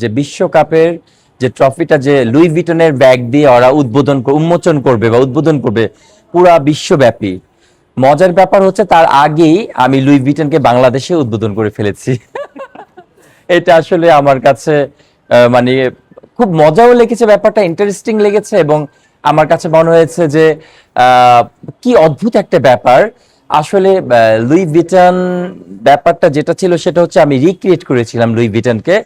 যে বিশ্বকাপের যে ট্রফিটা যে লুই ভিটনের ব্যাগ দিয়ে ওরা উন্মোচন করবে বা উদ্বোধন করবে পুরা বিশ্বব্যাপী। মজার ব্যাপার হচ্ছে তার আগেই আমি লুই ভিটনকে বাংলাদেশে উদ্বোধন করে ফেলেছি। এটা আসলে আমার কাছে মানে খুব মজাও লেগেছে, ব্যাপারটা ইন্টারেস্টিং লেগেছে এবং আমার কাছে মনে হয়েছে যে কি অদ্ভুত একটা ব্যাপার। আসলে লুই ভিটন ব্যাপারটা যেটা ছিল সেটা হচ্ছে আমি রিক্রিয়েট করেছিলাম লুই ভিটনকে।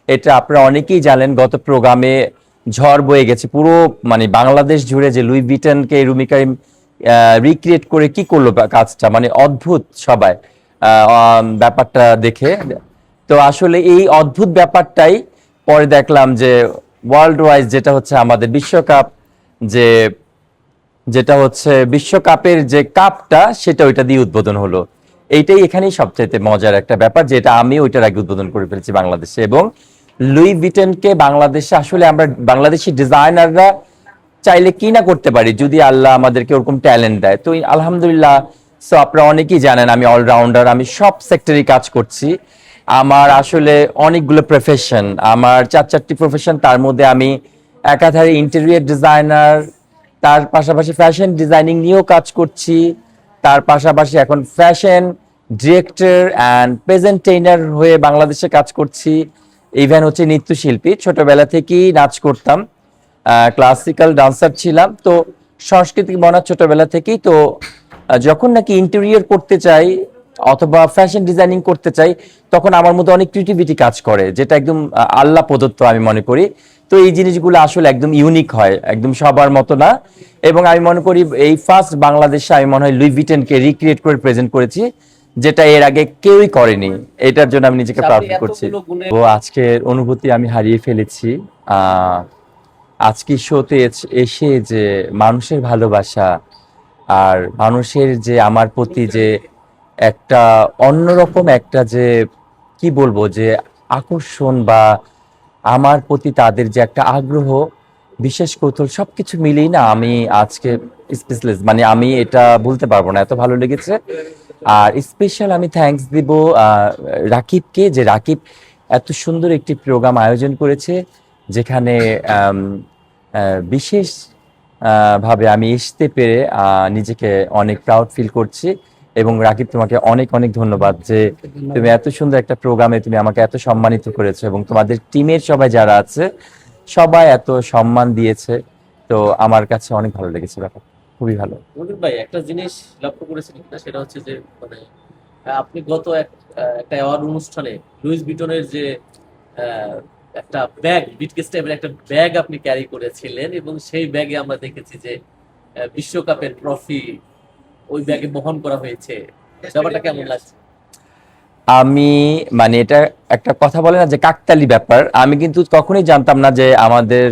এটা আপনারা অনেকেই জানেন, গত প্রোগ্রামে ঝড় বয়ে গেছে পুরো মানে বাংলাদেশ জুড়ে যে লুই ভিটনকে রুমি কারিম রিক্রিয়েট করে কি করলো কাজটা, মানে অদ্ভুত সবাই ব্যাপারটা দেখে। তো আসলে এই অদ্ভুত ব্যাপারটাই পরে দেখলাম যে ওয়ার্ল্ড ওয়াইজ যেটা হচ্ছে আমাদের বিশ্বকাপ, যে যেটা হচ্ছে বিশ্বকাপের যে কাপটা সেটা ওইটা দিয়ে উদ্বোধন হলো। এইটাই এখানেই সবচাইতে মজার একটা ব্যাপার, যেটা আমি ওইটার আগে উদ্বোধন করে ফেলেছি বাংলাদেশে। এবং লুই ভিটনকে বাংলাদেশে আসলে আমরা বাংলাদেশি ডিজাইনাররা চাইলে কি না করতে পারি যদি আল্লাহ আমাদেরকে ওরকম ট্যালেন্ট দেয়। তো আলহামদুলিল্লাহ। সো আপনারা অনেকেই জানেন আমি অলরাউন্ডার, আমি সব সেক্টরে কাজ করছি। আমার আসলে অনেকগুলো প্রফেশন, আমার 4টি প্রফেশন। তার মধ্যে আমি একাধারে ইন্টেরিয়র ডিজাইনার, তার পাশাপাশি ফ্যাশন ডিজাইনিং নিয়েও কাজ করছি, তার পাশাপাশি এখন ফ্যাশন ডিরেক্টর অ্যান্ড প্রেজেন্টেইনার হয়ে বাংলাদেশে কাজ করছি। ইভেন হচ্ছে নৃত্যশিল্পী, ছোটবেলা থেকেই নাচ করতাম, ক্লাসিক্যাল ডান্সার ছিলাম। তো সাংস্কৃতিক মনা ছোটবেলা থেকেই। তো যখন নাকি ইন্টেরিয়র করতে চাই অথবা ফ্যাশন ডিজাইনিং করতে চাই তখন আমার মধ্যে অনেক ক্রিয়েটিভিটি কাজ করে, যেটা একদম আল্লাহ প্রদত্ত আমি মনে করি। তো এই জিনিসগুলো আসলে একদম ইউনিক হয়, একদম সবার মতো না। এবং আমি মনে করি এই ফার্স্ট বাংলাদেশে আমি মনে হয় লুই ভিটনকে রিক্রিয়েট করে প্রেজেন্ট করেছি, যেটা এর আগে কেউই করেনি। এটার জন্য আমি নিজেকে প্রাউড করছি। ও আজকের অনুভূতি আমি হারিয়ে ফেলেছি আজকের শোতে এসে, যে মানুষের ভালোবাসা আর মানুষের যে আমার প্রতি যে একটা অন্যরকম একটা যে কি বলবো যে আকর্ষণ বা আমার প্রতি তাদের যে একটা আগ্রহ, বিশেষ কৌতূহল, সবকিছু মিলেই না আমি আজকে স্পেশালিস, মানে আমি এটা বলতে পারবো না, এত ভালো লেগেছে। আর স্পেশাল আমি থ্যাঙ্কস দিব রাকিবকে, যে রাকিব এত সুন্দর একটি প্রোগ্রাম আয়োজন করেছে, যেখানে বিশেষ ভাবে আমি আসতে পেরে নিজেকে অনেক প্রাউড ফিল করছি। এবং রাকিব, তোমাকে অনেক অনেক ধন্যবাদ যে তুমি এত সুন্দর একটা প্রোগ্রামে তুমি আমাকে এত সম্মানিত করেছো, এবং তোমাদের টিমের সবাই যারা আছে সবাই এত সম্মান দিয়েছে। তো আমার কাছে অনেক ভালো লেগেছে, ব্যাপার খুবই ভালো। মনির ভাই, একটা জিনিস লক্ষ্য করেছিলেন কিনা, সেটা হচ্ছে যে মানে আপনি গত একটা অ্যাওয়ার্ড অনুষ্ঠানে লুইস ভিটনের যে আহ, একটা ব্যাগ, বিটকেস টাইপের একটা ব্যাগ আপনি ক্যারি করেছিলেন, এবং সেই ব্যাগে আমরা দেখেছি যে বিশ্বকাপের ট্রফি ওই ব্যাগে বহন করা হয়েছে। ব্যাপারটা কেমন লাগছে? আমি মানে এটা একটা কথা বলে না যে কাকতালি ব্যাপার, আমি কিন্তু কখনোই জানতাম না যে আমাদের